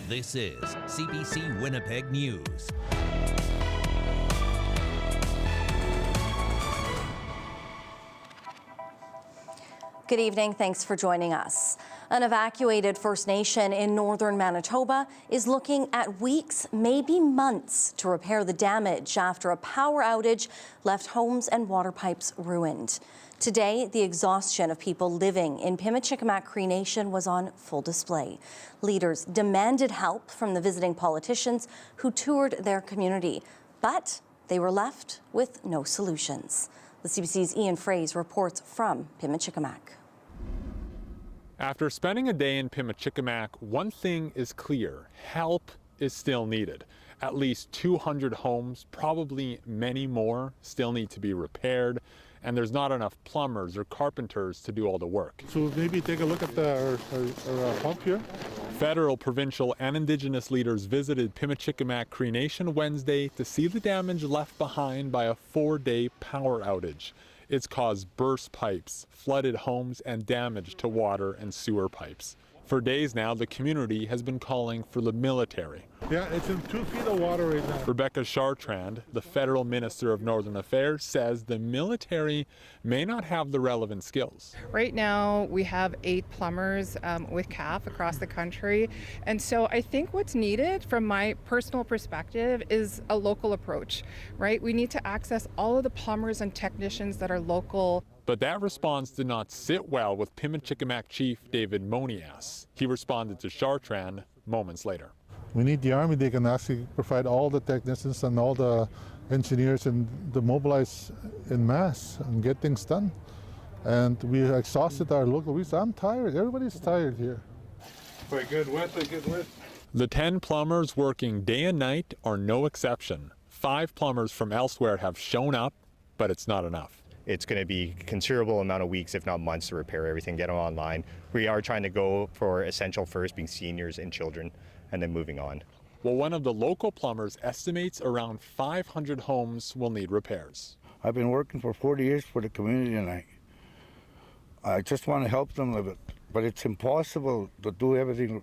This is CBC Winnipeg News. Good evening. Thanks for joining us. An evacuated First Nation in northern Manitoba is looking at weeks, maybe months, to repair the damage after a power outage left homes and water pipes ruined. Today, the exhaustion of people living in Pimicikamak Cree Nation was on full display. Leaders demanded help from the visiting politicians who toured their community, but they were left with no solutions. The CBC's Ian Fraze reports from Pimicikamak. After spending a day in Pimicikamak, one thing is clear: help is still needed. At least 200 homes, probably many more, still need to be repaired, and there's not enough plumbers or carpenters to do all the work. So maybe take a look at our pump here. Federal, provincial, and Indigenous leaders visited Pimicikamak Cree Nation Wednesday to see the damage left behind by a 4-day power outage. It's caused burst pipes, flooded homes, and damage to water and sewer pipes. For days now, the community has been calling for the military. Yeah, it's in 2 feet of water right now. Rebecca Chartrand, the federal minister of Northern Affairs, says the military may not have the relevant skills. Right now, we have 8 plumbers with CAF across the country. And so I think what's needed from my personal perspective is a local approach, right? We need to access all of the plumbers and technicians that are local. But that response did not sit well with Pimicikamak Chief David Monias. He responded to Chartrand moments later. We need the Army. They can actually provide all the technicians and all the engineers and to mobilize en masse and get things done. And we exhausted our local resources. I'm tired. Everybody's tired here. For a good wet. The 10 plumbers working day and night are no exception. 5 plumbers from elsewhere have shown up, but it's not enough. It's going to be a considerable amount of weeks, if not months, to repair everything, get them online. We are trying to go for essential first, being seniors and children, and then moving on. Well, one of the local plumbers estimates around 500 homes will need repairs. I've been working for 40 years for the community, and I just want to help them live it. But it's impossible to do everything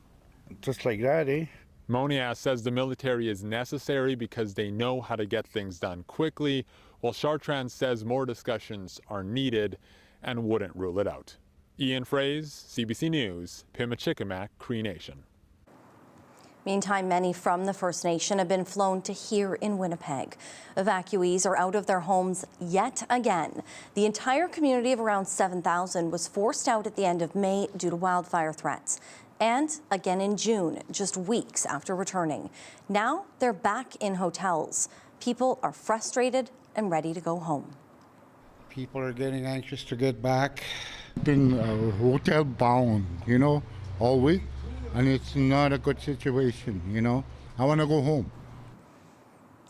just like that, eh? Monias says the military is necessary because they know how to get things done quickly, while Chartrand says more discussions are needed and wouldn't rule it out. Ian Fraze, CBC News, Pimicikamak Cree Nation. Meantime, many from the First Nation have been flown to here in Winnipeg. Evacuees are out of their homes yet again. The entire community of around 7,000 was forced out at the end of May due to wildfire threats. And again in June, just weeks after returning. Now they're back in hotels. People are frustrated and ready to go home. People are getting anxious to get back. Been hotel bound, all week, and it's not a good situation, I want to go home.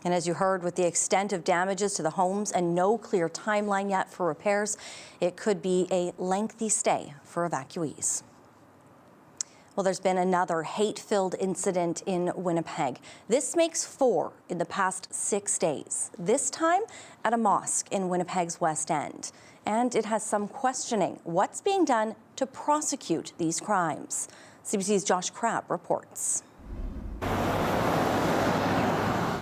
And as you heard, with the extent of damages to the homes and no clear timeline yet for repairs, it could be a lengthy stay for evacuees. Well, there's been another hate-filled incident in Winnipeg. This makes 4 in the past 6 days, this time at a mosque in Winnipeg's West End. And it has some questioning what's being done to prosecute these crimes. CBC's Josh Crabb reports.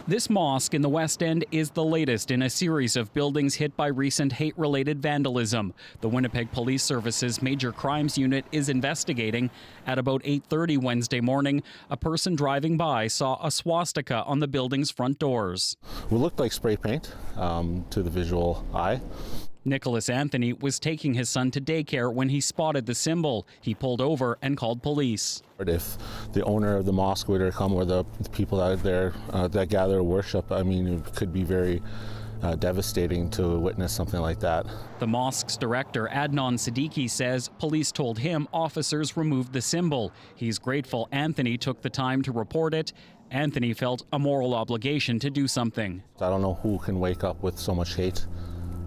This mosque in the West End is the latest in a series of buildings hit by recent hate-related vandalism. The Winnipeg Police Service's Major Crimes Unit is investigating. At about 8:30 Wednesday morning, a person driving by saw a swastika on the building's front doors. It looked like spray paint to the visual eye. Nicholas Anthony was taking his son to daycare when he spotted the symbol. He pulled over and called police. If the owner of the mosque were to come, or the people out there that gather worship, it could be very devastating to witness something like that. The mosque's director, Adnan Siddiqui, says police told him officers removed the symbol. He's grateful Anthony took the time to report it. Anthony felt a moral obligation to do something. I don't know who can wake up with so much hate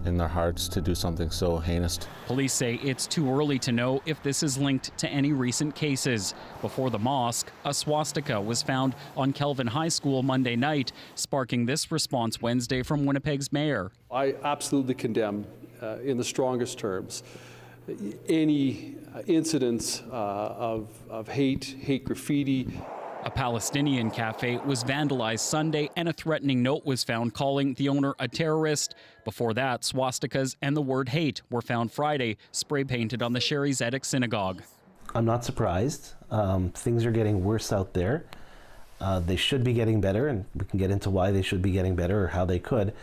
in their hearts to do something so heinous. Police say it's too early to know if this is linked to any recent cases. Before the mosque, a swastika was found on Kelvin High School Monday night, sparking this response Wednesday from Winnipeg's mayor. I absolutely condemn, in the strongest terms, any incidents of hate graffiti. A Palestinian cafe was vandalized Sunday and a threatening note was found calling the owner a terrorist. Before that, swastikas and the word hate were found Friday, spray painted on the Sherry Zedek synagogue. I'm not surprised. Things are getting worse out there. They should be getting better, and we can get into why they should be getting better or how they could.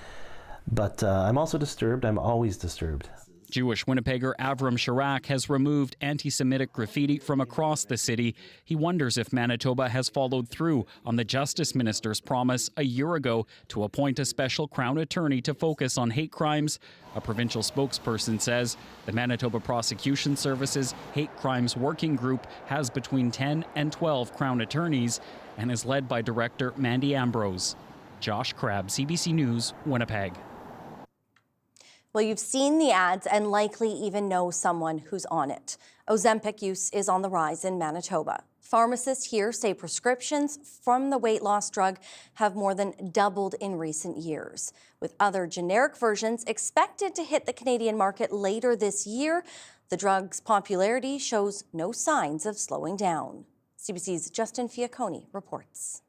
But I'm also disturbed. I'm always disturbed. Jewish Winnipegger Avram Shirak has removed anti-Semitic graffiti from across the city. He wonders if Manitoba has followed through on the Justice Minister's promise a year ago to appoint a special Crown attorney to focus on hate crimes. A provincial spokesperson says the Manitoba Prosecution Service's Hate Crimes Working Group has between 10 and 12 Crown attorneys and is led by Director Mandy Ambrose. Josh Crabb, CBC News, Winnipeg. Well, you've seen the ads and likely even know someone who's on it. Ozempic use is on the rise in Manitoba. Pharmacists here say prescriptions from the weight loss drug have more than doubled in recent years. With other generic versions expected to hit the Canadian market later this year, the drug's popularity shows no signs of slowing down. CBC's Justin Fiaconi reports.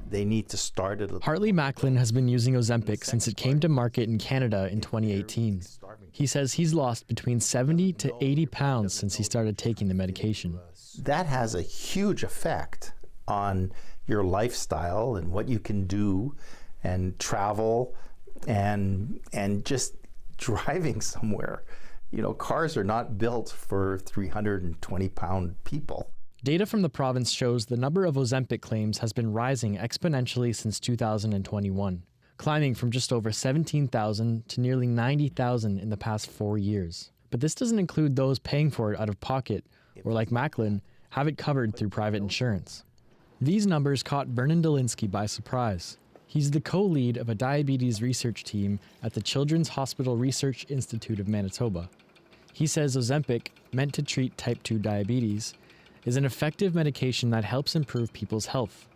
They need to start it. Hartley Macklin has been using Ozempic since it came to market in Canada in 2018. He says he's lost between 70 to 80 pounds since he started taking the medication. That has a huge effect on your lifestyle and what you can do and travel and just driving somewhere. You know, cars are not built for 320-pound people. Data from the province shows the number of Ozempic claims has been rising exponentially since 2021, climbing from just over 17,000 to nearly 90,000 in the past 4 years. But this doesn't include those paying for it out of pocket, or like Macklin, have it covered through private insurance. These numbers caught Vernon Dolinsky by surprise. He's the co-lead of a diabetes research team at the Children's Hospital Research Institute of Manitoba. He says Ozempic, meant to treat type 2 diabetes, is an effective medication that helps improve people's health,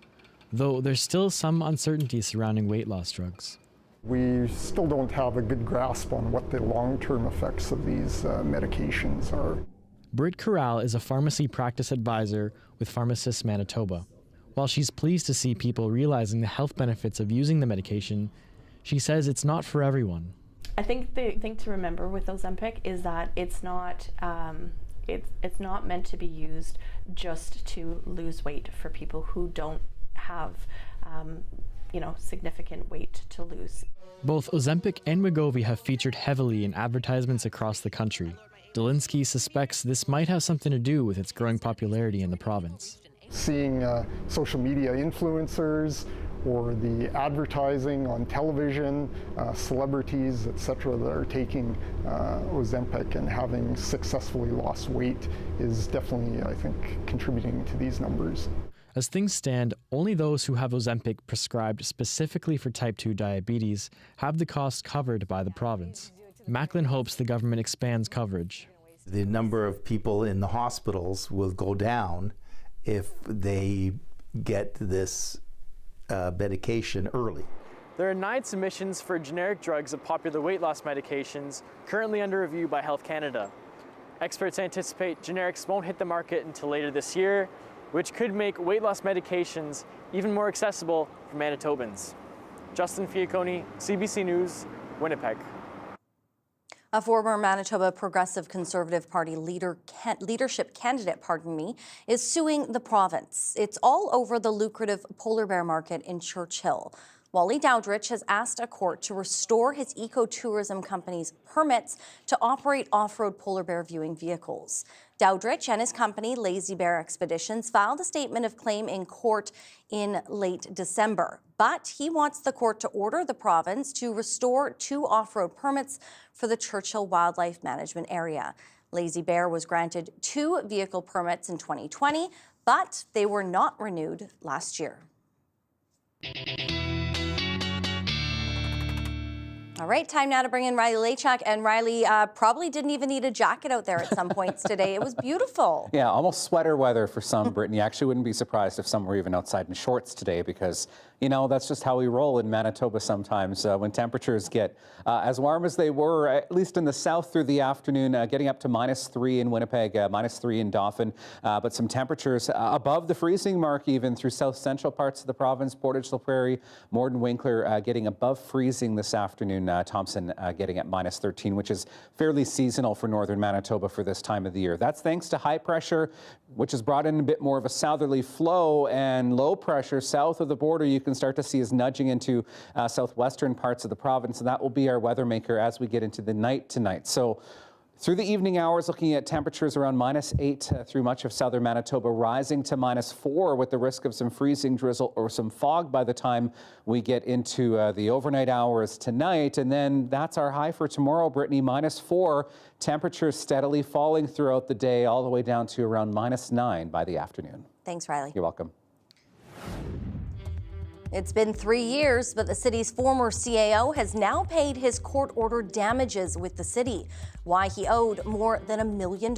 though there's still some uncertainty surrounding weight loss drugs. We still don't have a good grasp on what the long-term effects of these medications are. Britt Corral is a pharmacy practice advisor with Pharmacists Manitoba. While she's pleased to see people realizing the health benefits of using the medication, she says it's not for everyone. I think the thing to remember with Ozempic is that it's not meant to be used just to lose weight for people who don't have, significant weight to lose. Both Ozempic and Wegovy have featured heavily in advertisements across the country. Dolinsky suspects this might have something to do with its growing popularity in the province. Seeing social media influencers or the advertising on television, celebrities, etc., that are taking Ozempic and having successfully lost weight is definitely, I think, contributing to these numbers. As things stand, only those who have Ozempic prescribed specifically for type 2 diabetes have the cost covered by the province. Macklin hopes the government expands coverage. The number of people in the hospitals will go down if they get this medication early. There are 9 submissions for generic drugs of popular weight loss medications currently under review by Health Canada. Experts anticipate generics won't hit the market until later this year, which could make weight loss medications even more accessible for Manitobans. Justin Fiaconi, CBC News, Winnipeg. A former Manitoba Progressive Conservative Party leadership candidate, is suing the province. It's all over the lucrative polar bear market in Churchill. Wally Dowdrich has asked a court to restore his ecotourism company's permits to operate off-road polar bear viewing vehicles. Dowdrich and his company, Lazy Bear Expeditions, filed a statement of claim in court in late December. But he wants the court to order the province to restore 2 off-road permits for the Churchill Wildlife Management Area. Lazy Bear was granted 2 vehicle permits in 2020, but they were not renewed last year. All right, time now to bring in Riley Lachak. And Riley probably didn't even need a jacket out there at some points today. It was beautiful. Yeah, almost sweater weather for some, Brittany. Actually wouldn't be surprised if some were even outside in shorts today because, you know, that's just how we roll in Manitoba sometimes when temperatures get as warm as they were, at least in the south through the afternoon, getting up to -3 in Winnipeg, -3 in Dauphin, but some temperatures above the freezing mark even through south central parts of the province, Portage-la Prairie, Morden, Winkler getting above freezing this afternoon, Thompson getting at -13, which is fairly seasonal for northern Manitoba for this time of the year. That's thanks to high pressure, which has brought in a bit more of a southerly flow, and low pressure south of the border you can start to see is nudging into southwestern parts of the province, and that will be our weather maker as we get into the night tonight. So through the evening hours, looking at temperatures around -8 through much of southern Manitoba, rising to -4 with the risk of some freezing drizzle or some fog by the time we get into the overnight hours tonight. And then that's our high for tomorrow, Brittany, -4. Temperatures steadily falling throughout the day, all the way down to around -9 by the afternoon. Thanks, Riley. You're welcome. It's been 3 years, but the city's former CAO has now paid his court-ordered damages with the city. Why he owed more than $1 million.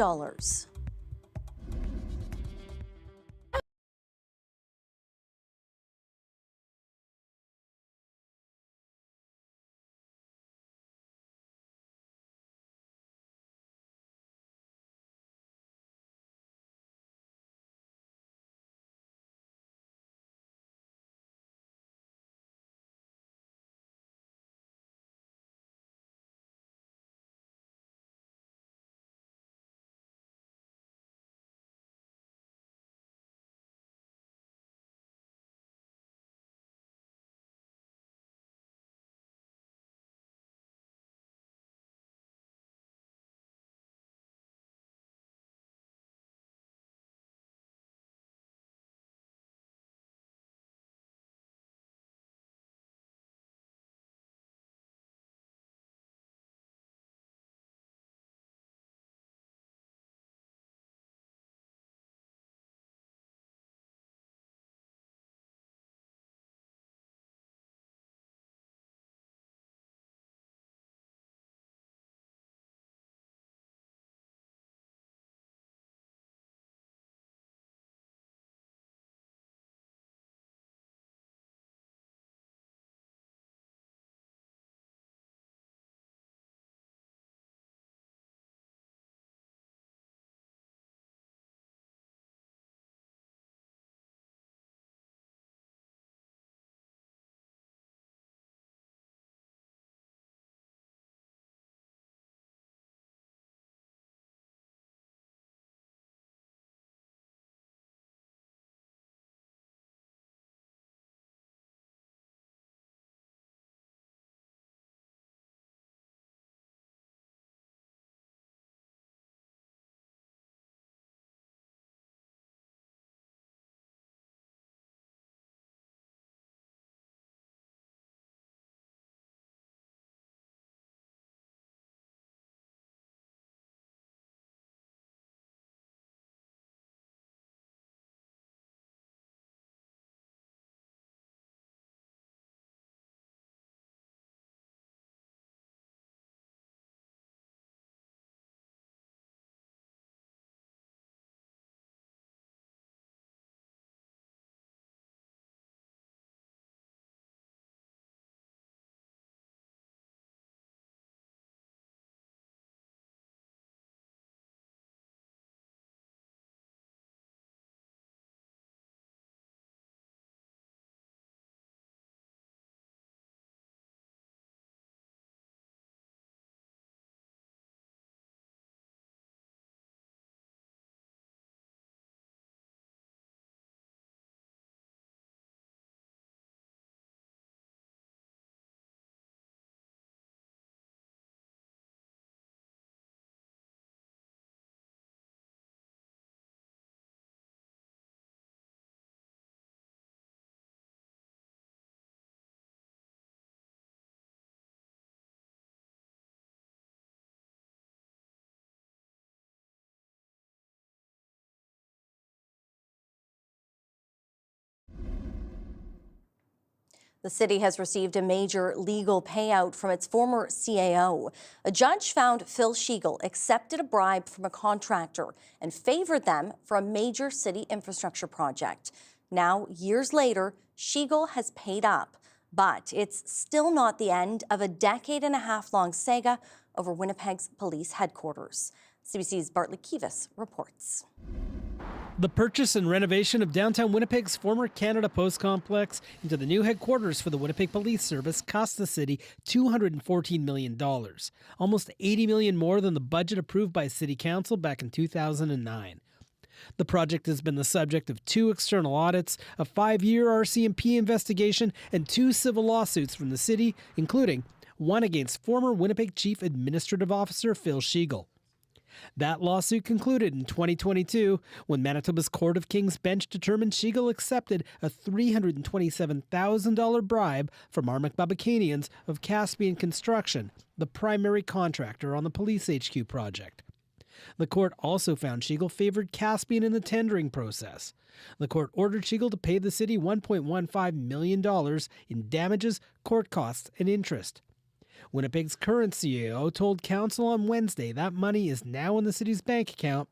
The city has received a major legal payout from its former CAO. A judge found Phil Schiegel accepted a bribe from a contractor and favored them for a major city infrastructure project. Now, years later, Schiegel has paid up, but it's still not the end of a decade-and-a-half-long saga over Winnipeg's police headquarters. CBC's Bartlett Kivas reports. The purchase and renovation of downtown Winnipeg's former Canada Post complex into the new headquarters for the Winnipeg Police Service cost the city $214 million, almost $80 million more than the budget approved by City Council back in 2009. The project has been the subject of 2 external audits, a 5-year RCMP investigation, and 2 civil lawsuits from the city, including one against former Winnipeg Chief Administrative Officer Phil Schiegel. That lawsuit concluded in 2022 when Manitoba's Court of King's Bench determined Schiegel accepted a $327,000 bribe from Armac Babakanians of Caspian Construction, the primary contractor on the Police HQ project. The court also found Schiegel favored Caspian in the tendering process. The court ordered Schiegel to pay the city $1.15 million in damages, court costs, and interest. Winnipeg's current CAO told Council on Wednesday that money is now in the city's bank account.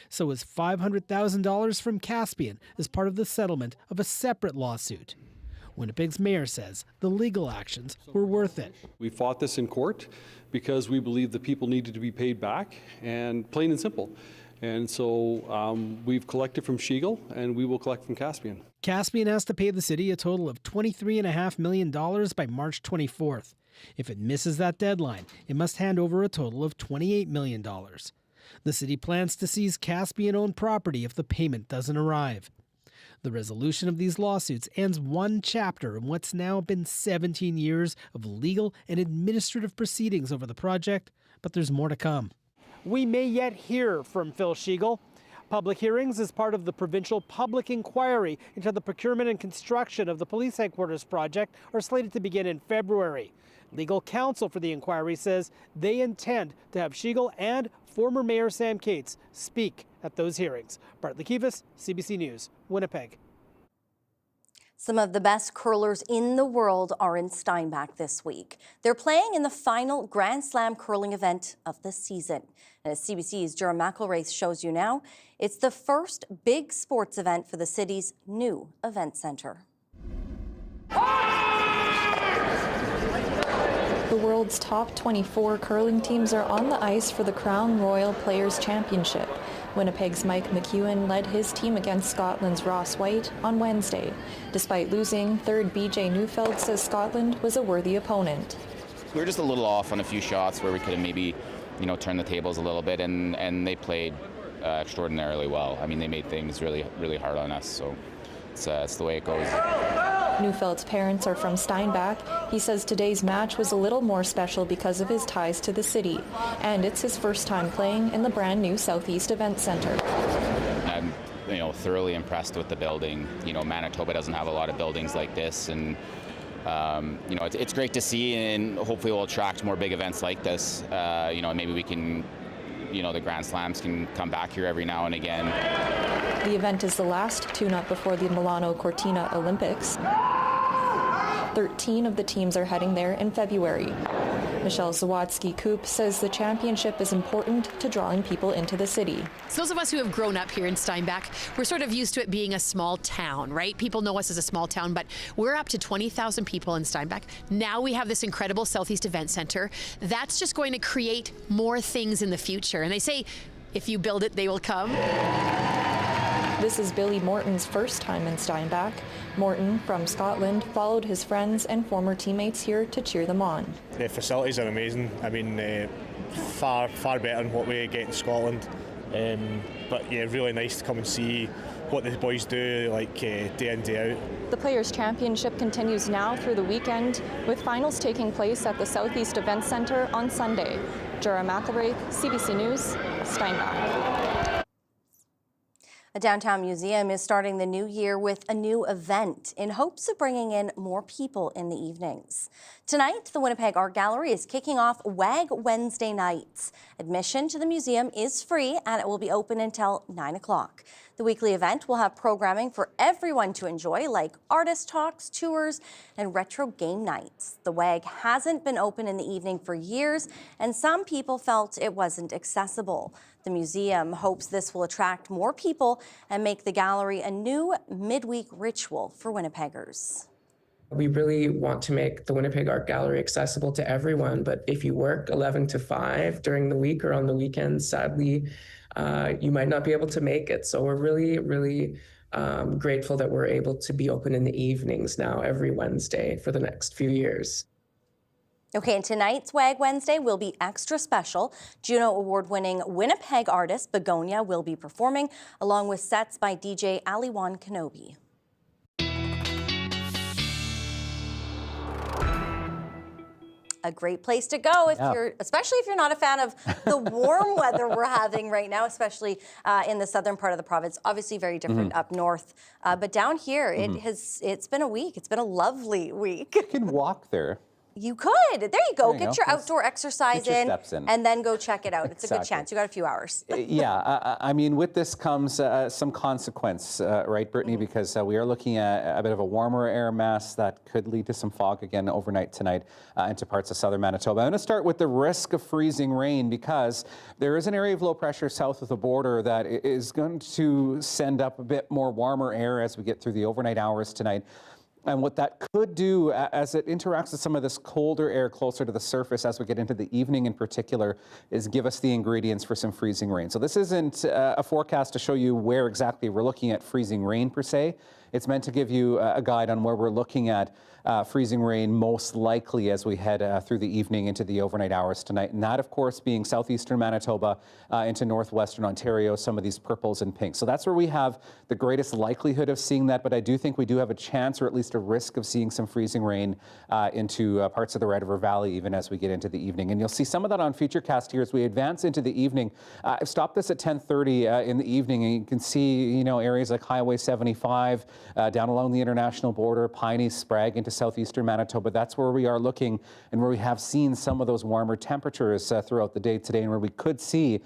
So is $500,000 from Caspian as part of the settlement of a separate lawsuit. Winnipeg's mayor says the legal actions were worth it. We fought this in court because we believe the people needed to be paid back, and plain and simple. And so we've collected from Schiegel, and we will collect from Caspian. Caspian has to pay the city a total of $23.5 million by March 24th. If it misses that deadline, it must hand over a total of $28 million. The city plans to seize Caspian-owned property if the payment doesn't arrive. The resolution of these lawsuits ends one chapter in what's now been 17 years of legal and administrative proceedings over the project, but there's more to come. We may yet hear from Phil Schiegel. Public hearings as part of the provincial public inquiry into the procurement and construction of the police headquarters project are slated to begin in February. Legal counsel for the inquiry says they intend to have Schiegel and former Mayor Sam Cates speak at those hearings. Bartlett Kivas, CBC News, Winnipeg. Some of the best curlers in the world are in Steinbach this week. They're playing in the final Grand Slam curling event of the season. And as CBC's Jerem McElraith shows you now, it's the first big sports event for the city's new event center. The world's top 24 curling teams are on the ice for the Crown Royal Players' Championship. Winnipeg's Mike McEwen led his team against Scotland's Ross White on Wednesday. Despite losing, third BJ Neufeld says Scotland was a worthy opponent. We were just a little off on a few shots where we could have maybe, turned the tables a little bit, and they played extraordinarily well. I mean, they made things really, really hard on us, so it's the way it goes. Neufeld's parents are from Steinbach. He says today's match was a little more special because of his ties to the city, and it's his first time playing in the brand new Southeast Event Center. I'm, thoroughly impressed with the building. Manitoba doesn't have a lot of buildings like this, and it's great to see, and hopefully we'll attract more big events like this. Maybe we can, the Grand Slams can come back here every now and again. The event is the last tune-up before the Milano Cortina Olympics. 13 of the teams are heading there in February. Michelle Zawatsky-Koop says the championship is important to drawing people into the city. So those of us who have grown up here in Steinbach, we're sort of used to it being a small town, right? People know us as a small town, but we're up to 20,000 people in Steinbach. Now we have this incredible Southeast Event Center. That's just going to create more things in the future. And they say, if you build it, they will come. This is Billy Morton's first time in Steinbach. Morton, from Scotland, followed his friends and former teammates here to cheer them on. The facilities are amazing. I mean, far better than what we get in Scotland. But yeah, really nice to come and see what the boys do, day in, day out. The Players' Championship continues now through the weekend, with finals taking place at the Southeast Event Center on Sunday. Jerem McElraith, CBC News, Steinbach. A downtown museum is starting the new year with a new event in hopes of bringing in more people in the evenings. Tonight, the Winnipeg Art Gallery is kicking off WAG Wednesday nights. Admission to the museum is free and it will be open until 9 o'clock. The weekly event will have programming for everyone to enjoy, like artist talks, tours, and retro game nights. The WAG hasn't been open in the evening for years, and some people felt it wasn't accessible. The museum hopes this will attract more people and make the gallery a new midweek ritual for Winnipeggers. We really want to make the Winnipeg Art Gallery accessible to everyone, but if you work 11 to 5 during the week or on the weekends, sadly, you might not be able to make it. So we're really grateful that we're able to be open in the evenings now every Wednesday for the next few years. Okay, and tonight's WAG Wednesday will be extra special. Juno Award-winning Winnipeg artist Begonia will be performing, along with sets by DJ Aliwan Kenobi. A great place to go especially if you're not a fan of the warm weather we're having right now, especially in the southern part of the province. Obviously very different up north, but down here it's been a week. It's been a lovely week. You can walk there. You could. There you go. Get your outdoor exercise in, and then go check it out. It's a good chance. You got a few hours. Yeah, I mean, with this comes some consequence, right, Brittany? Because we are looking at a bit of a warmer air mass that could lead to some fog again overnight tonight into parts of southern Manitoba. I'm going to start with the risk of freezing rain because there is an area of low pressure south of the border that is going to send up a bit more warmer air as we get through the overnight hours tonight. And what that could do as it interacts with some of this colder air closer to the surface as we get into the evening in particular is give us the ingredients for some freezing rain. So this isn't a forecast to show you where exactly we're looking at freezing rain per se. It's meant to give you a guide on where we're looking at freezing rain most likely as we head through the evening into the overnight hours tonight. And that, of course, being southeastern Manitoba into northwestern Ontario, some of these purples and pinks. So that's where we have the greatest likelihood of seeing that. But I do think we do have a chance or at least a risk of seeing some freezing rain into parts of the Red River Valley even as we get into the evening. And you'll see some of that on Futurecast here as we advance into the evening. I've stopped this at 10:30 in the evening, and you can see, areas like Highway 75, down along the international border, Piney, Sprague into southeastern Manitoba. That's where we are looking and where we have seen some of those warmer temperatures throughout the day today, and where we could see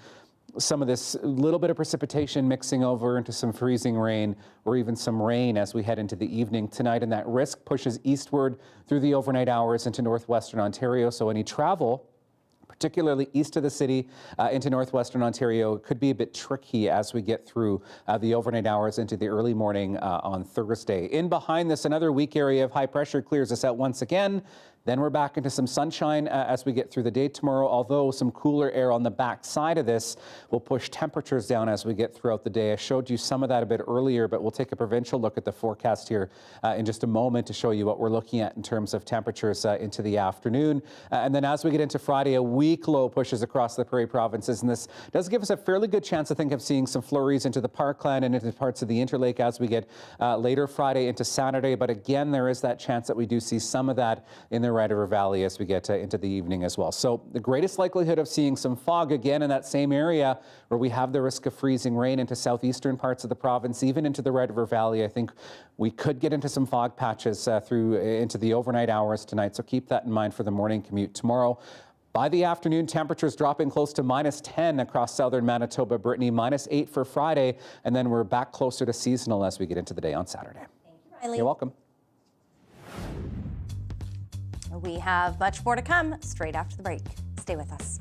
some of this little bit of precipitation mixing over into some freezing rain or even some rain as we head into the evening tonight. And that risk pushes eastward through the overnight hours into northwestern Ontario. So any travel, particularly east of the city into northwestern Ontario, could be a bit tricky as we get through the overnight hours into the early morning on Thursday. In behind this, another weak area of high pressure clears us out once again. Then we're back into some sunshine as we get through the day tomorrow, although some cooler air on the back side of this will push temperatures down as we get throughout the day. I showed you some of that a bit earlier, but we'll take a provincial look at the forecast here in just a moment to show you what we're looking at in terms of temperatures into the afternoon. And then as we get into Friday, a weak low pushes across the Prairie provinces, and this does give us a fairly good chance, I think, of seeing some flurries into the Parkland and into parts of the Interlake as we get later Friday into Saturday. But again, there is that chance that we do see some of that in the Red River Valley as we get into the evening as well. So the greatest likelihood of seeing some fog again in that same area where we have the risk of freezing rain into southeastern parts of the province, even into the Red River Valley. I think we could get into some fog patches through into the overnight hours tonight. So keep that in mind for the morning commute tomorrow. By the afternoon, temperatures dropping close to -10 across southern Manitoba, Brittany, -8 for Friday, and then we're back closer to seasonal as we get into the day on Saturday. Thank you, Riley. You're welcome. We have much more to come straight after the break. Stay with us.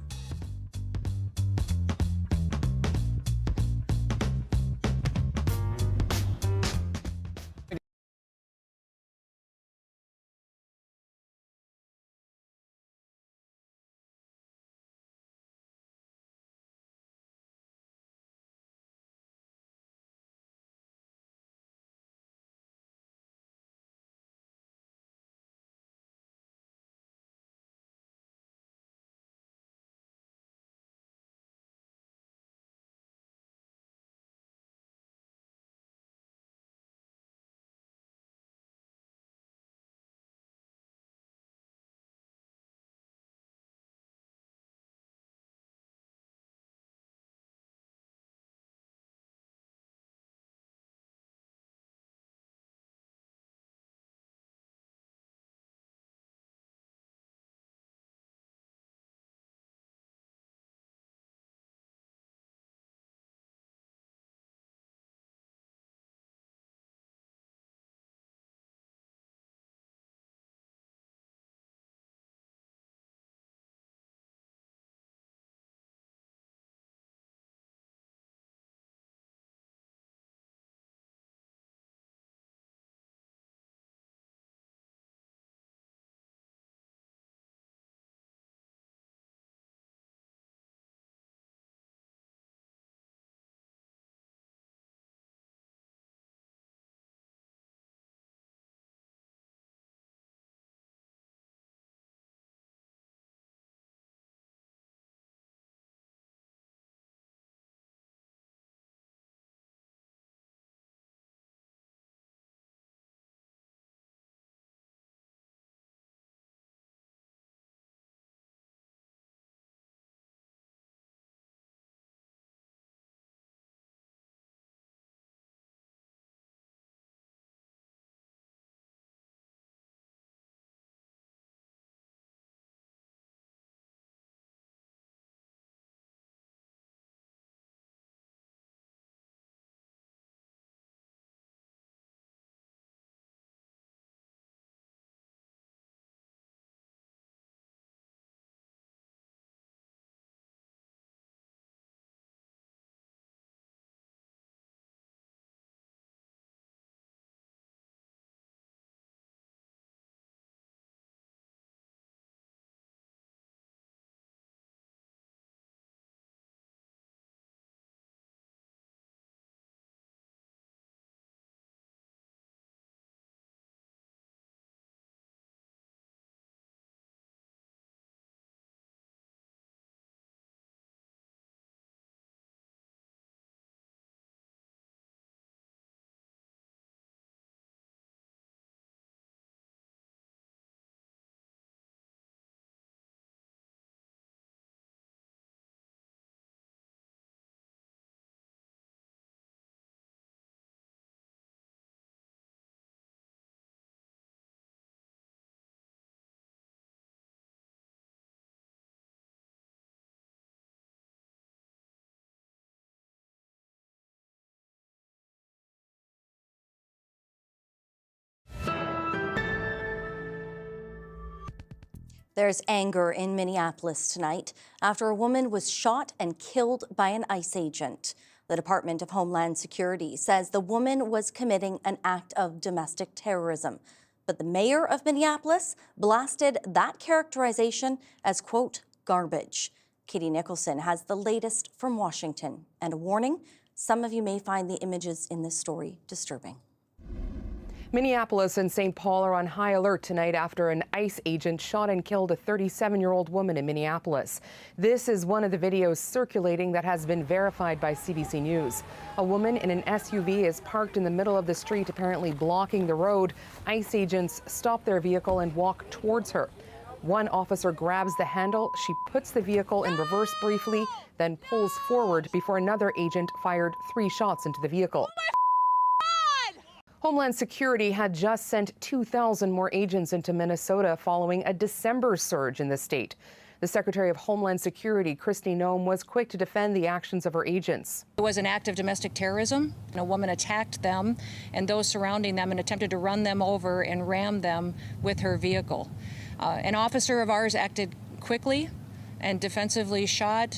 There's anger in Minneapolis tonight after a woman was shot and killed by an ICE agent. The Department of Homeland Security says the woman was committing an act of domestic terrorism. But the mayor of Minneapolis blasted that characterization as, quote, garbage. Katie Nicholson has the latest from Washington. And a warning, some of you may find the images in this story disturbing. Minneapolis and St. Paul are on high alert tonight after an ICE agent shot and killed a 37-year-old woman in Minneapolis. This is one of the videos circulating that has been verified by CBC News. A woman in an SUV is parked in the middle of the street, apparently blocking the road. ICE agents stop their vehicle and walk towards her. One officer grabs the handle. She puts the vehicle in reverse briefly, then pulls forward before another agent fired 3 shots into the vehicle. Homeland Security had just sent 2,000 more agents into Minnesota following a December surge in the state. The Secretary of Homeland Security, Kristi Noem, was quick to defend the actions of her agents. It was an act of domestic terrorism. A woman attacked them and those surrounding them and attempted to run them over and ram them with her vehicle. An officer of ours acted quickly and defensively shot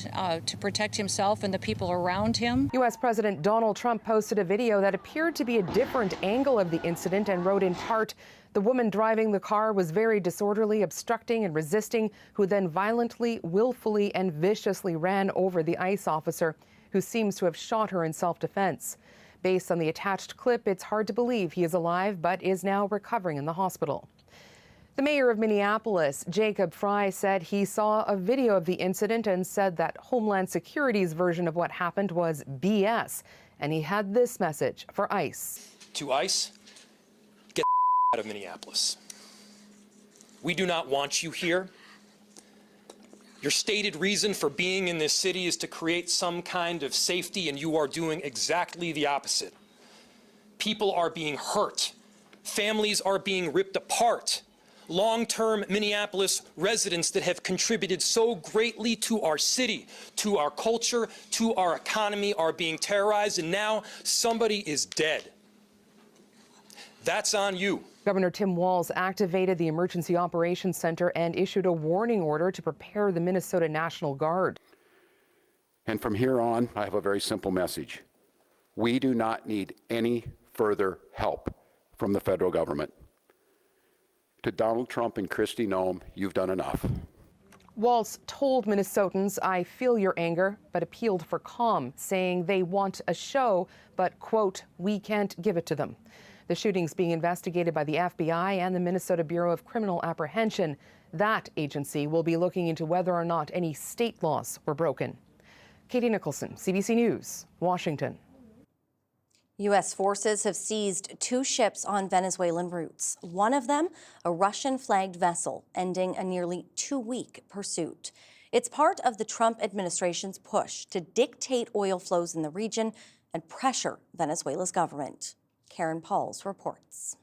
to protect himself and the people around him. U.S. President Donald Trump posted a video that appeared to be a different angle of the incident and wrote in part, "The woman driving the car was very disorderly, obstructing and resisting, who then violently, willfully and viciously ran over the ICE officer, who seems to have shot her in self-defense." Based on the attached clip, it's hard to believe he is alive but is now recovering in the hospital. The mayor of Minneapolis, Jacob Frey, said he saw a video of the incident and said that Homeland Security's version of what happened was BS. And he had this message for ICE. To ICE, get out of Minneapolis. We do not want you here. Your stated reason for being in this city is to create some kind of safety, and you are doing exactly the opposite. People are being hurt. Families are being ripped apart. Long-term Minneapolis residents that have contributed so greatly to our city, to our culture, to our economy are being terrorized, and now somebody is dead. That's on you. Governor Tim Walz activated the Emergency Operations Center and issued a warning order to prepare the Minnesota National Guard. And from here on, I have a very simple message. We do not need any further help from the federal government. To Donald Trump and Kristi Noem, you've done enough. Walz told Minnesotans, "I feel your anger," but appealed for calm, saying they want a show, but, quote, "we can't give it to them." The shooting's being investigated by the FBI and the Minnesota Bureau of Criminal Apprehension. That agency will be looking into whether or not any state laws were broken. Katie Nicholson, CBC News, Washington. U.S. forces have seized 2 ships on Venezuelan routes. One of them, a Russian-flagged vessel, ending a nearly 2-week pursuit. It's part of the Trump administration's push to dictate oil flows in the region and pressure Venezuela's government. Karen Pauls reports.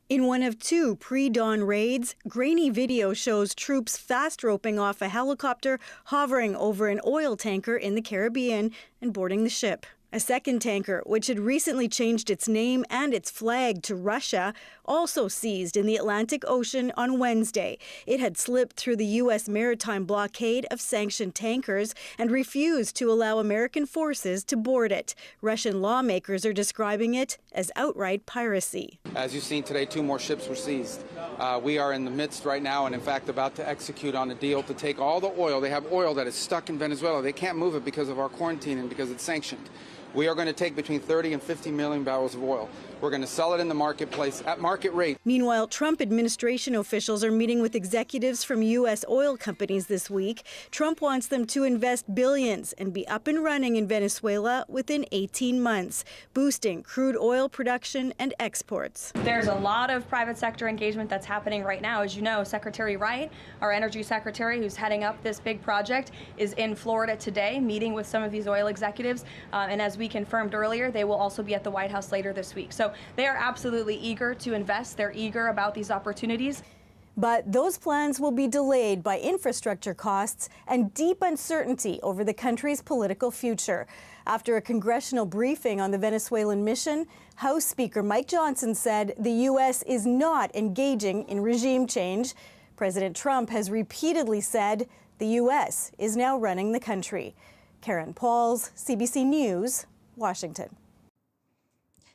In one of 2 pre-dawn raids, grainy video shows troops fast roping off a helicopter hovering over an oil tanker in the Caribbean and boarding the ship. A second tanker, which had recently changed its name and its flag to Russia, also seized in the Atlantic Ocean on Wednesday. It had slipped through the U.S. maritime blockade of sanctioned tankers and refused to allow American forces to board it. Russian lawmakers are describing it as outright piracy. As you've seen today, 2 more ships were seized. We are in the midst right now and, in fact, about to execute on a deal to take all the oil. They have oil that is stuck in Venezuela. They can't move it because of our quarantine and because it's sanctioned. We are going to take between 30 and 50 million barrels of oil. We're going to sell it in the marketplace at market rate. Meanwhile, Trump administration officials are meeting with executives from U.S. oil companies this week. Trump wants them to invest billions and be up and running in Venezuela within 18 months, boosting crude oil production and exports. There's a lot of private sector engagement that's happening right now. As you know, Secretary Wright, our energy secretary who's heading up this big project, is in Florida today meeting with some of these oil executives. And as we confirmed earlier, they will also be at the White House later this week. So they are absolutely eager to invest. They're eager about these opportunities. But those plans will be delayed by infrastructure costs and deep uncertainty over the country's political future. After a congressional briefing on the Venezuelan mission, House Speaker Mike Johnson said the U.S. is not engaging in regime change. President Trump has repeatedly said the U.S. is now running the country. Karen Pauls, CBC News, Washington.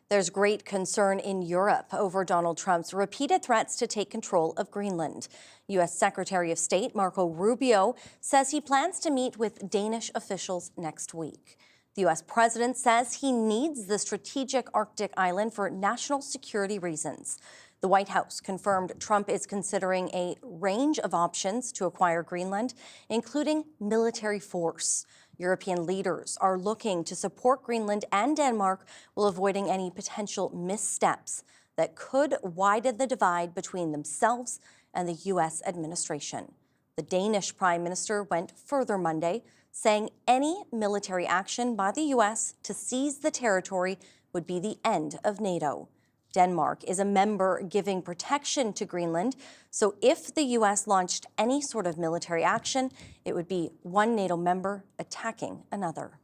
There's great concern in Europe over Donald Trump's repeated threats to take control of Greenland. U.S. Secretary of State Marco Rubio says he plans to meet with Danish officials next week. The U.S. president says he needs the strategic Arctic island for national security reasons. The White House confirmed Trump is considering a range of options to acquire Greenland, including military force. European leaders are looking to support Greenland and Denmark while avoiding any potential missteps that could widen the divide between themselves and the U.S. administration. The Danish Prime Minister went further Monday, saying any military action by the U.S. to seize the territory would be the end of NATO. Denmark is a member giving protection to Greenland, so if the U.S. launched any sort of military action, it would be one NATO member attacking another.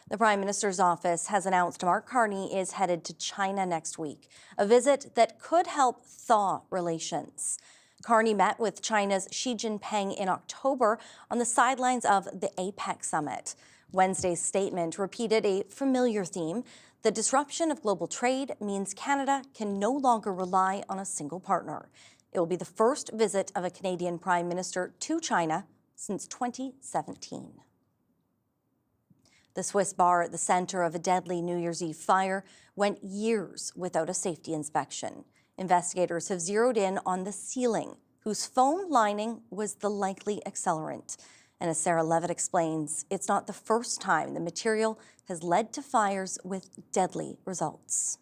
The Prime Minister's office has announced Mark Carney is headed to China next week, a visit that could help thaw relations. Carney met with China's Xi Jinping in October on the sidelines of the APEC summit. Wednesday's statement repeated a familiar theme. The disruption of global trade means Canada can no longer rely on a single partner. It will be the first visit of a Canadian Prime Minister to China since 2017. The Swiss bar at the center of a deadly New Year's Eve fire went years without a safety inspection. Investigators have zeroed in on the ceiling, whose foam lining was the likely accelerant. And as Sarah Levitt explains, it's not the first time the material has led to fires with deadly results.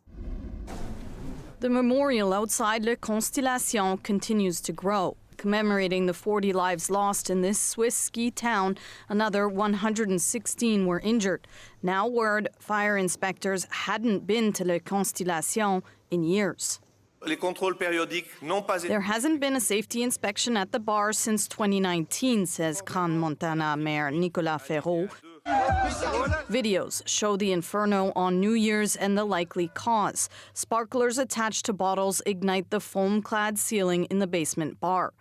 The memorial outside Le Constellation continues to grow. Commemorating the 40 lives lost in this Swiss ski town, another 116 were injured. Now word fire inspectors hadn't been to Le Constellation in years. There hasn't been a safety inspection at the bar since 2019, says Crans-Montana Mayor Nicolas Ferraud. Videos show the inferno on New Year's and the likely cause. Sparklers attached to bottles ignite the foam-clad ceiling in the basement bar.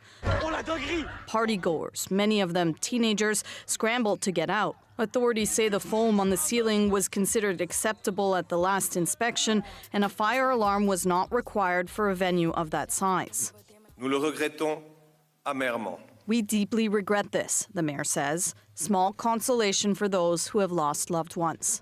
Partygoers, many of them teenagers, scrambled to get out. Authorities say the foam on the ceiling was considered acceptable at the last inspection, and a fire alarm was not required for a venue of that size. Nous le regrettons amèrement. We deeply regret this, the mayor says. Small consolation for those who have lost loved ones.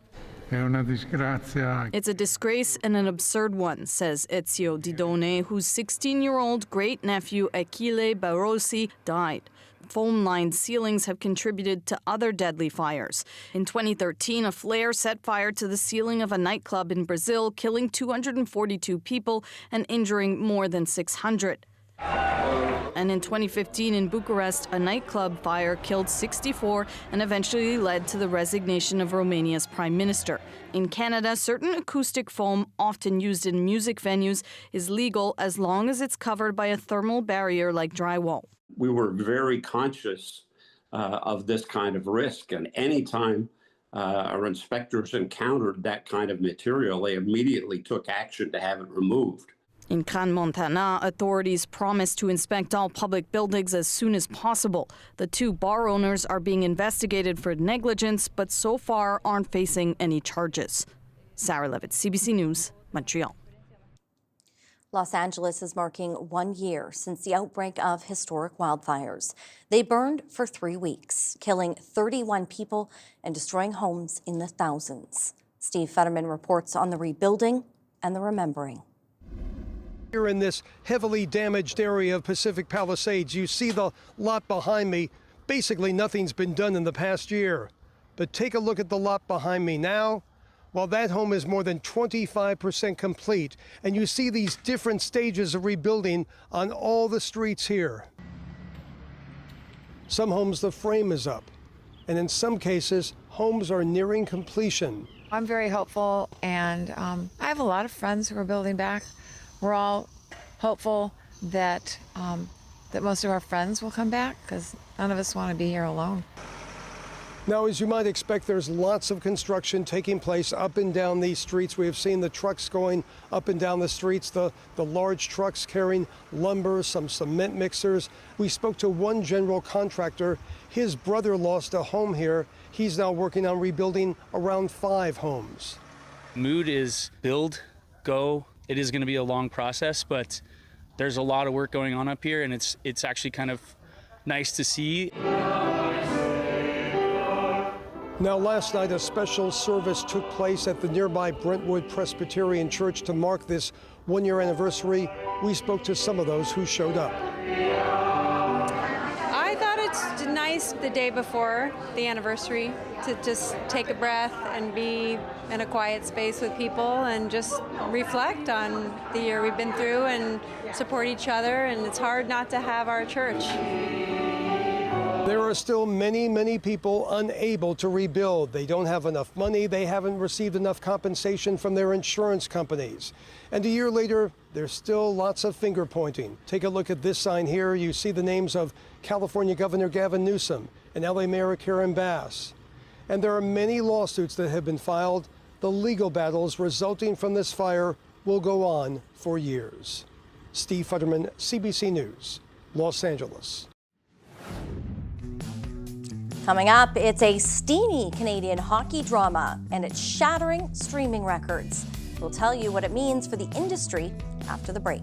It's a disgrace and an absurd one, says Ezio Didone, whose 16-year-old great-nephew Achille Barossi died. Foam-lined ceilings have contributed to other deadly fires. In 2013, a flare set fire to the ceiling of a nightclub in Brazil, killing 242 people and injuring more than 600. And in 2015 in Bucharest, a nightclub fire killed 64 and eventually led to the resignation of Romania's prime minister. In Canada, certain acoustic foam, often used in music venues, is legal as long as it's covered by a thermal barrier like drywall. We were very conscious of this kind of risk, and anytime our inspectors encountered that kind of material, they immediately took action to have it removed. In Crans-Montana, authorities promised to inspect all public buildings as soon as possible. The two bar owners are being investigated for negligence, but so far aren't facing any charges. Sarah Levitt, CBC News, Montreal. Los Angeles is marking 1 year since the outbreak of historic wildfires. They burned for 3 weeks, killing 31 people and destroying homes in the thousands. Steve Fetterman reports on the rebuilding and the remembering. Here in this heavily damaged area of Pacific Palisades, you see the lot behind me. Basically, nothing's been done in the past year. But take a look at the lot behind me now. Well, that home is more than 25% complete, and you see these different stages of rebuilding on all the streets here. Some homes, the frame is up, and in some cases, homes are nearing completion. I'm very hopeful, and I have a lot of friends who are building back. We're all hopeful that that most of our friends will come back, because none of us want to be here alone. Now, as you might expect, there's lots of construction taking place up and down these streets. We have seen the trucks going up and down the streets, the large trucks carrying lumber, some cement mixers. We spoke to one general contractor. His brother lost a home here. He's now working on rebuilding around 5 homes. Mood is build, go. It is going to be a long process, but there's a lot of work going on up here, and it's actually kind of nice to see. Now, last night, a special service took place at the nearby Brentwood Presbyterian Church to mark this one-year anniversary. We spoke to some of those who showed up. I thought it's nice the day before the anniversary to just take a breath and be in a quiet space with people and just reflect on the year we've been through and support each other. And it's hard not to have our church. There are still many, many people unable to rebuild. They don't have enough money. They haven't received enough compensation from their insurance companies. And a year later, there's still lots of finger pointing. Take a look at this sign here. You see the names of California Governor Gavin Newsom and LA Mayor Karen Bass. And there are many lawsuits that have been filed. The legal battles resulting from this fire will go on for years. Steve Futterman, CBC News, Los Angeles. Coming up, it's a steamy Canadian hockey drama, and it's shattering streaming records. We'll tell you what it means for the industry after the break.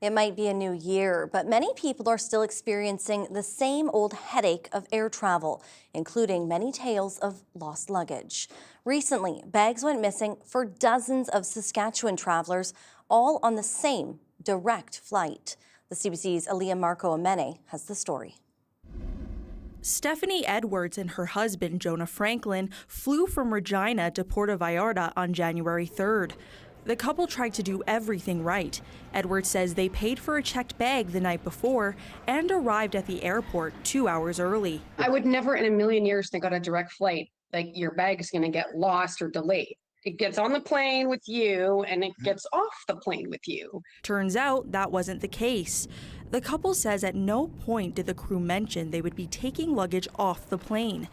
It might be a new year, but many people are still experiencing the same old headache of air travel, including many tales of lost luggage. Recently, bags went missing for dozens of Saskatchewan travelers, all on the same direct flight. The CBC's Ozempic has the story. Stephanie Edwards and her husband, Jonah Franklin, flew from Regina to Puerto Vallarta on January 3rd. The couple tried to do everything right. Edwards says they paid for a checked bag the night before and arrived at the airport 2 hours early. I would never in a million years think on a direct flight, like your bag is going to get lost or delayed. It gets on the plane with you and it gets off the plane with you. Turns out that wasn't the case. The couple says at no point did the crew mention they would be taking luggage off the plane.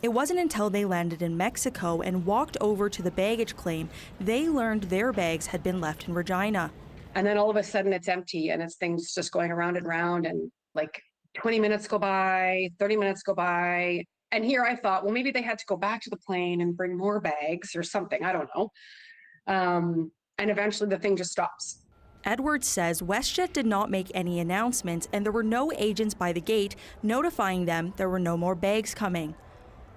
It wasn't until they landed in Mexico and walked over to the baggage claim they learned their bags had been left in Regina. And then all of a sudden it's empty and it's things just going around and round, and like 20 minutes go by, 30 minutes go by. And here I thought, well, maybe they had to go back to the plane and bring more bags or something. I don't know. And eventually the thing just stops. Edwards says WestJet did not make any announcements and there were no agents by the gate notifying them there were no more bags coming.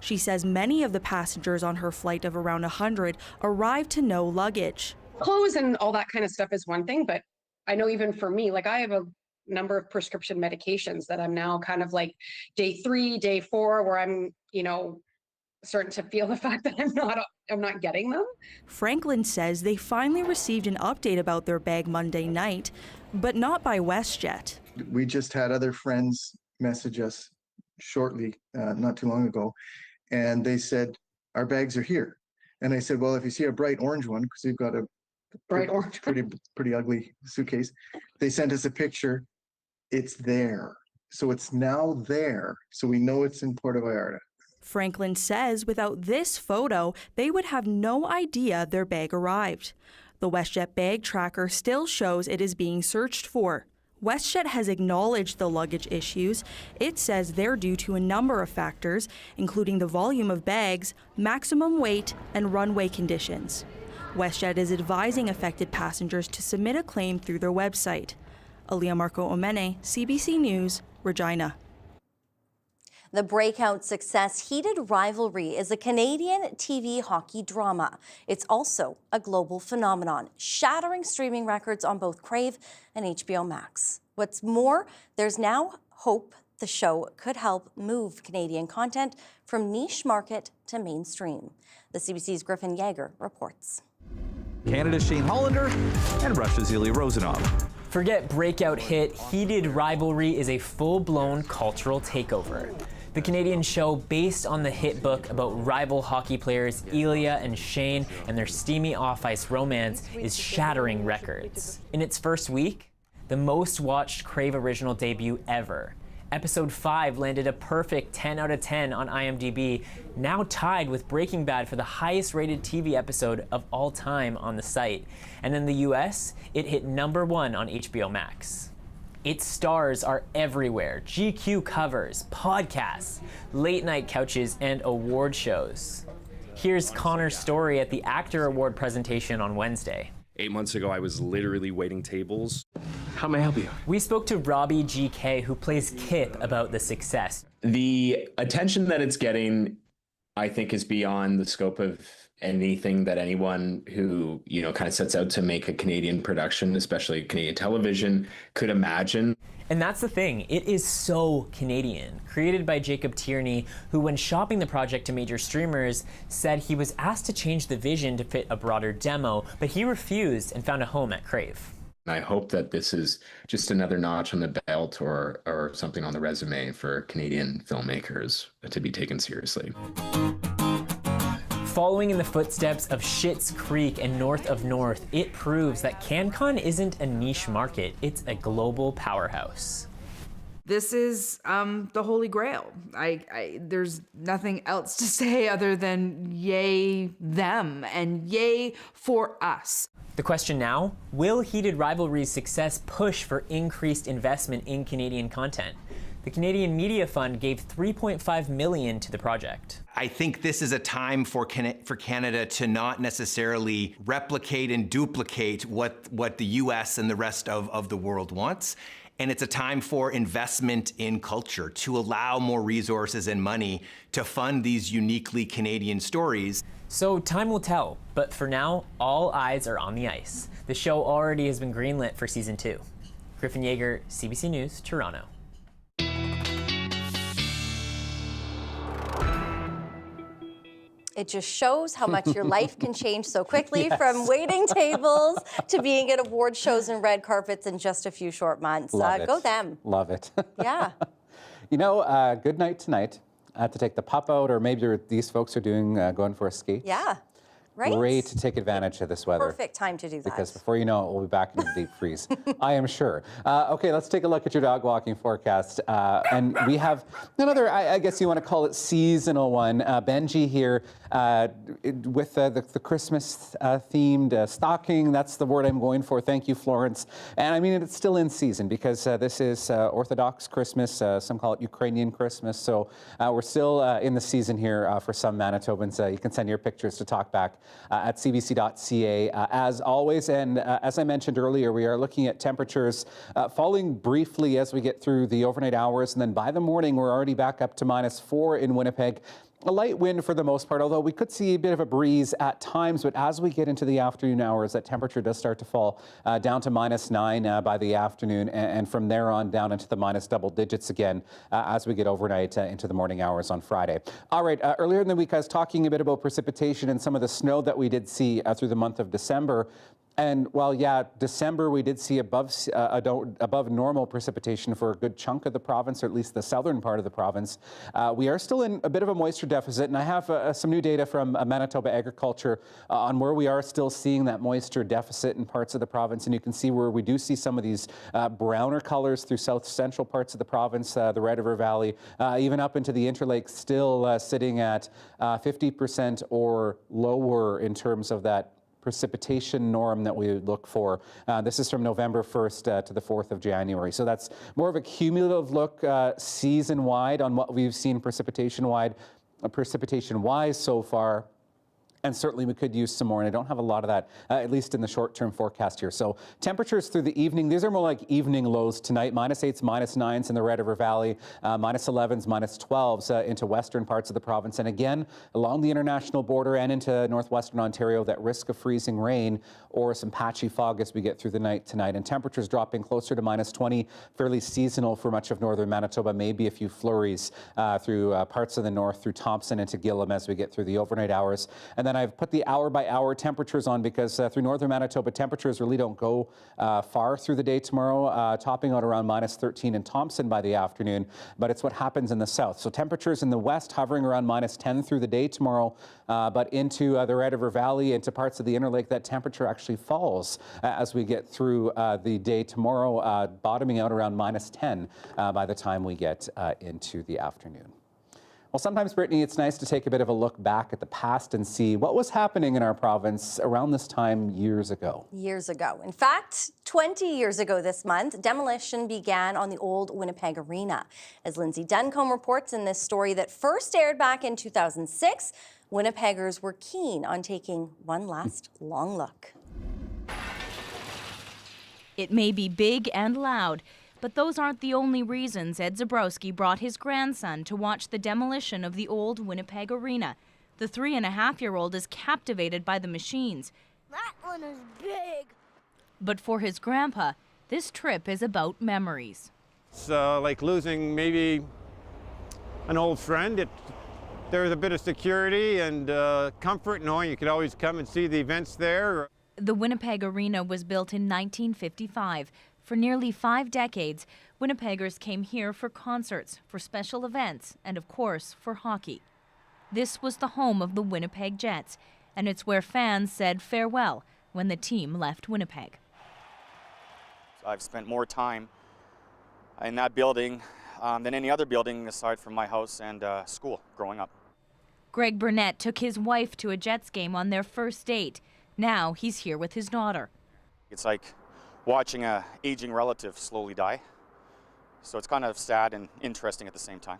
She says many of the passengers on her flight of around 100 arrived to no luggage. Clothes and all that kind of stuff is one thing, but I know even for me, like I have a number of prescription medications that I'm now kind of like day 3, day 4, where I'm, starting to feel the fact that I'm not getting them. Franklin says they finally received an update about their bag Monday night, but not by WestJet. We just had other friends message us shortly, not too long ago, and they said, our bags are here. And I said, well, if you see a bright orange one, because we've got a bright orange, pretty ugly suitcase, they sent us a picture. It's there. So it's now there. So we know it's in Puerto Vallarta. Franklin says without this photo, they would have no idea their bag arrived. The WestJet bag tracker still shows it is being searched for. WestJet has acknowledged the luggage issues. It says they're due to a number of factors, including the volume of bags, maximum weight, and runway conditions. WestJet is advising affected passengers to submit a claim through their website. Ozempic, CBC News, Regina. The breakout success Heated Rivalry is a Canadian TV hockey drama. It's also a global phenomenon, shattering streaming records on both Crave and HBO Max. What's more, there's now hope the show could help move Canadian content from niche market to mainstream. The CBC's Griffin Yeager reports. Canada's Shane Hollander and Russia's Ilya Rozanov. Forget breakout hit, Heated Rivalry is a full-blown cultural takeover. The Canadian show, based on the hit book about rival hockey players Ilya and Shane and their steamy off-ice romance, is shattering records. In its first week, the most watched Crave original debut ever. Episode 5 landed a perfect 10 out of 10 on IMDb, now tied with Breaking Bad for the highest rated TV episode of all time on the site. And in the US, it hit #1 on HBO Max. Its stars are everywhere: GQ covers, podcasts, late night couches, and award shows. Here's Connor's story at the Actor Award presentation on Wednesday. 8 months ago, I was literally waiting tables. How may I help you? We spoke to Robbie GK, who plays Kip, about the success. The attention that it's getting, I think, is beyond the scope of anything that anyone who, kind of sets out to make a Canadian production, especially Canadian television, could imagine. And that's the thing, it is so Canadian. Created by Jacob Tierney, who when shopping the project to major streamers, said he was asked to change the vision to fit a broader demo, but he refused and found a home at Crave. I hope that this is just another notch on the belt or something on the resume for Canadian filmmakers to be taken seriously. Following in the footsteps of Schitt's Creek and North of North, it proves that CanCon isn't a niche market, it's a global powerhouse. This is the Holy Grail. There's nothing else to say other than yay them and yay for us. The question now, will Heated Rivalry's success push for increased investment in Canadian content? The Canadian Media Fund gave $3.5 million to the project. I think this is a time for Canada to not necessarily replicate and duplicate what the US and the rest of the world wants. And it's a time for investment in culture, to allow more resources and money to fund these uniquely Canadian stories. So time will tell, but for now, all eyes are on the ice. The show already has been greenlit for season 2. Griffin Yeager, CBC News, Toronto. It just shows how much your life can change so quickly, from waiting tables to being at award shows and red carpets in just a few short months. Go them. Love it. Yeah. You know, good night tonight. I have to take the pup out, or maybe these folks are going for a ski. Yeah. Right? Great to take advantage of this weather. Perfect time to do that. Because before you know it, we'll be back in the deep freeze, I am sure. Okay, let's take a look at your dog walking forecast. And we have another, I guess you want to call it seasonal one. Benji here with the Christmas themed stocking. That's the word I'm going for. Thank you, Florence. And I mean, it's still in season because this is Orthodox Christmas. Some call it Ukrainian Christmas. So we're still in the season here for some Manitobans. You can send your pictures to talkback at cbc.ca as always. And as I mentioned earlier, we are looking at temperatures falling briefly as we get through the overnight hours. And then by the morning, we're already back up to -4 in Winnipeg. A light wind for the most part, although we could see a bit of a breeze at times. But as we get into the afternoon hours, that temperature does start to fall down to -9 by the afternoon. And from there on down into the minus double digits again as we get overnight into the morning hours on Friday. All right, earlier in the week, I was talking a bit about precipitation and some of the snow that we did see through the month of December. And while, yeah, December we did see above normal precipitation for a good chunk of the province, or at least the southern part of the province, we are still in a bit of a moisture deficit. And I have some new data from Manitoba Agriculture on where we are still seeing that moisture deficit in parts of the province. And you can see where we do see some of these browner colors through south central parts of the province, the Red River Valley, even up into the Interlake, still sitting at 50% or lower in terms of that precipitation norm that we would look for. This is from November 1st to the 4th of January. So that's more of a cumulative look season-wide on what we've seen precipitation-wise so far. And certainly we could use some more, and I don't have a lot of that, at least in the short-term forecast here. So temperatures through the evening, these are more like evening lows tonight, -8s, -9s in the Red River Valley, -11s, -12s into western parts of the province. And again, along the international border and into northwestern Ontario, that risk of freezing rain or some patchy fog as we get through the night tonight. And temperatures dropping closer to -20, fairly seasonal for much of northern Manitoba, maybe a few flurries through parts of the north, through Thompson into Gillam as we get through the overnight hours. And then I've put the hour-by-hour temperatures on because through northern Manitoba, temperatures really don't go far through the day tomorrow, topping out around -13 in Thompson by the afternoon, but it's what happens in the south. So temperatures in the west hovering around -10 through the day tomorrow, but into the Red River Valley, into parts of the Interlake, that temperature actually falls as we get through the day tomorrow, bottoming out around -10 by the time we get into the afternoon. Well, sometimes, Brittany, it's nice to take a bit of a look back at the past and see what was happening in our province around this time years ago. Years ago. In fact, 20 years ago this month, demolition began on the old Winnipeg Arena. As Lindsay Duncombe reports in this story that first aired back in 2006, Winnipeggers were keen on taking one last long look. It may be big and loud, but those aren't the only reasons Ed Zabrowski brought his grandson to watch the demolition of the old Winnipeg Arena. The 3.5-year-old is captivated by the machines. That one is big. But for his grandpa, this trip is about memories. It's like losing maybe an old friend. There was a bit of security and comfort knowing you could always come and see the events there. The Winnipeg Arena was built in 1955. For nearly 5 decades, Winnipeggers came here for concerts, for special events, and of course, for hockey. This was the home of the Winnipeg Jets, and it's where fans said farewell when the team left Winnipeg. I've spent more time in that building than any other building aside from my house and school growing up. Greg Burnett took his wife to a Jets game on their first date. Now he's here with his daughter. It's like watching an aging relative slowly die. So it's kind of sad and interesting at the same time.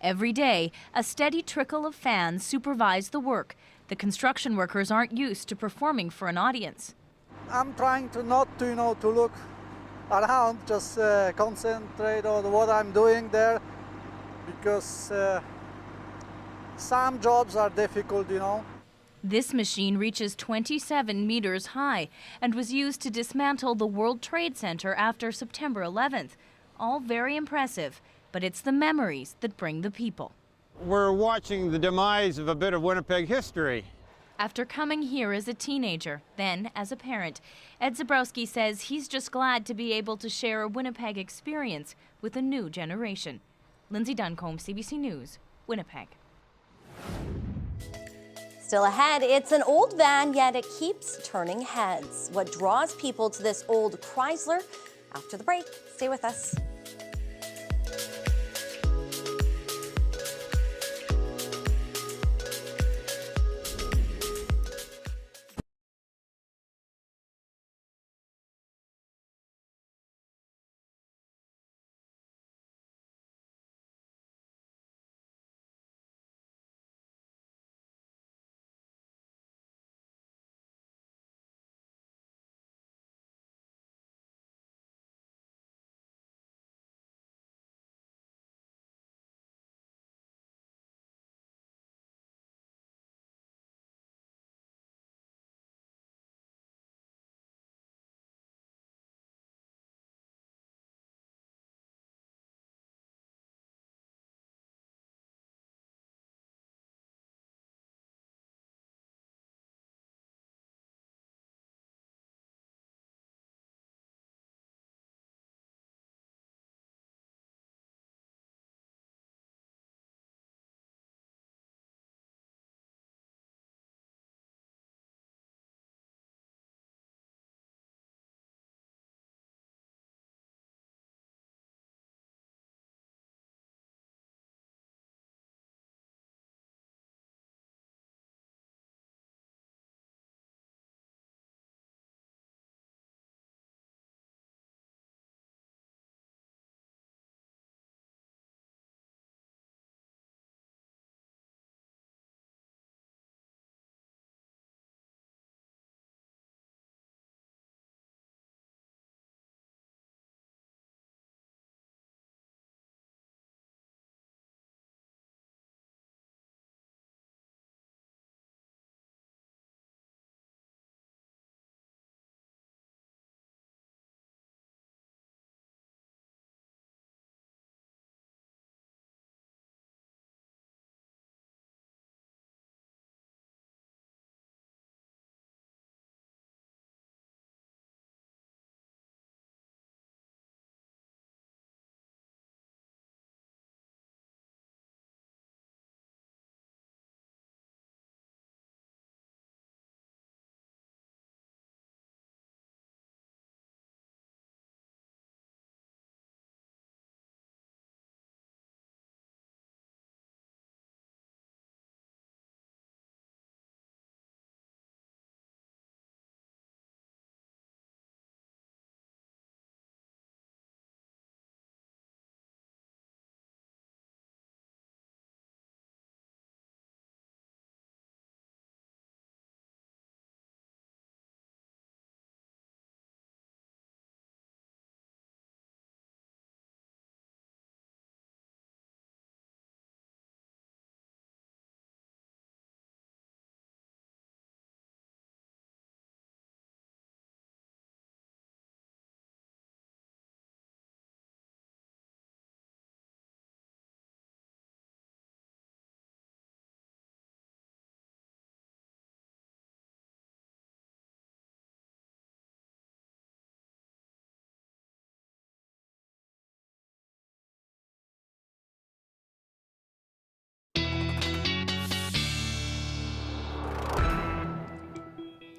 Every day, a steady trickle of fans supervise the work. The construction workers aren't used to performing for an audience. I'm trying to not to look around, just concentrate on what I'm doing there, because some jobs are difficult, This machine reaches 27 meters high and was used to dismantle the World Trade Center after September 11th. All very impressive, but it's the memories that bring the people. We're watching the demise of a bit of Winnipeg history. After coming here as a teenager, then as a parent, Ed Zabrowski says he's just glad to be able to share a Winnipeg experience with a new generation. Lindsay Duncombe, CBC News, Winnipeg. Still ahead, it's an old van, yet it keeps turning heads. What draws people to this old Chrysler? After the break, stay with us.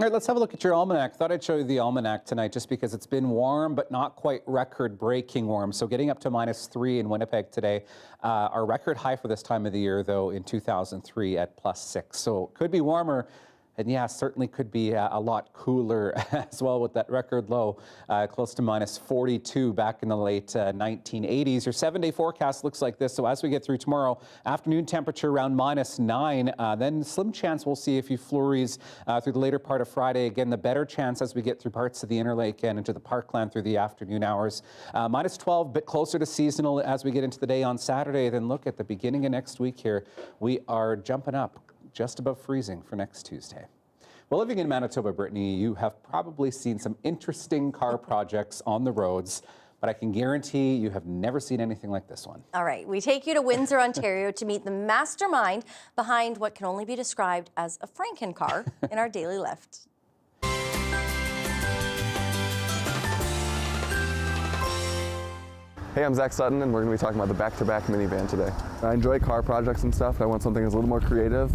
All right, let's have a look at your almanac. Thought I'd show you the almanac tonight just because it's been warm, but not quite record-breaking warm. So getting up to -3 in Winnipeg today. Our record high for this time of the year, though, in 2003 at +6. So it could be warmer And yeah, certainly could be a lot cooler as well with that record low, close to minus 42 back in the late 1980s. Your 7-day forecast looks like this. So as we get through tomorrow, afternoon temperature around minus 9. Then slim chance we'll see a few flurries through the later part of Friday. Again, the better chance as we get through parts of the Interlake and into the Parkland through the afternoon hours. Minus 12, a bit closer to seasonal as we get into the day on Saturday. Then look at the beginning of next week here. We are jumping up just above freezing for next Tuesday. Well, living in Manitoba, Brittany, you have probably seen some interesting car projects on the roads, but I can guarantee you have never seen anything like this one. All right, we take you to Windsor, Ontario to meet the mastermind behind what can only be described as a Franken-car in our daily lift. Hey, I'm Jan.7, and we're going to be talking about the back-to-back minivan today. I enjoy car projects and stuff. I want something that's a little more creative.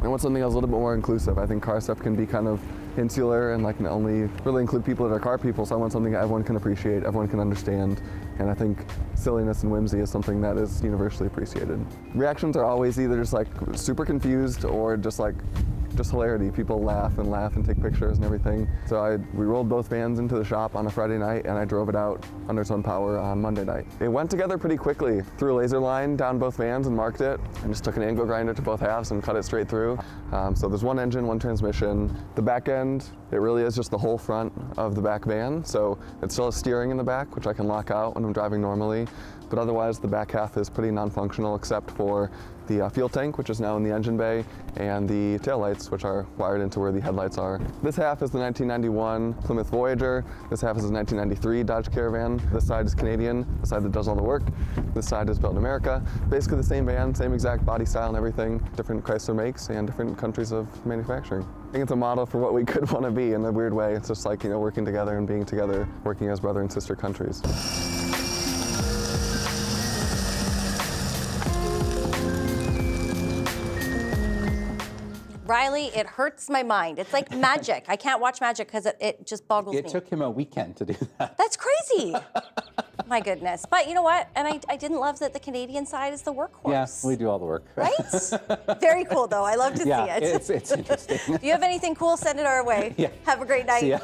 I want something that's a little bit more inclusive. I think car stuff can be kind of insular and like only really include people that are car people, so I want something that everyone can appreciate, everyone can understand, and I think silliness and whimsy is something that is universally appreciated. Reactions are always either just like super confused or just hilarity. People laugh and take pictures and everything. So we rolled both vans into the shop on a Friday night and I drove it out under its own power on Monday night. It went together pretty quickly. Threw a laser line down both vans and marked it, and just took an angle grinder to both halves and cut it straight through. So there's one engine, one transmission. The back end, it really is just the whole front of the back van. So it still has steering in the back, which I can lock out when I'm driving normally. But otherwise, the back half is pretty non-functional except for the fuel tank, which is now in the engine bay, and the taillights, which are wired into where the headlights are. This half is the 1991 Plymouth Voyager. This half is the 1993 Dodge Caravan. This side is Canadian, the side that does all the work. This side is built in America. Basically the same van, same exact body style and everything, different Chrysler makes and different countries of manufacturing. I think it's a model for what we could want to be in a weird way. It's just like, working together and being together, working as brother and sister countries. Riley, it hurts my mind. It's like magic. I can't watch magic because it just boggles me. It took him a weekend to do that. That's crazy. My goodness. But you know what? And I didn't love that the Canadian side is the workhorse. Yeah, we do all the work. Right? Very cool, though. I love to see it. It's interesting. If you have anything cool, send it our way. Yeah. Have a great night. See ya.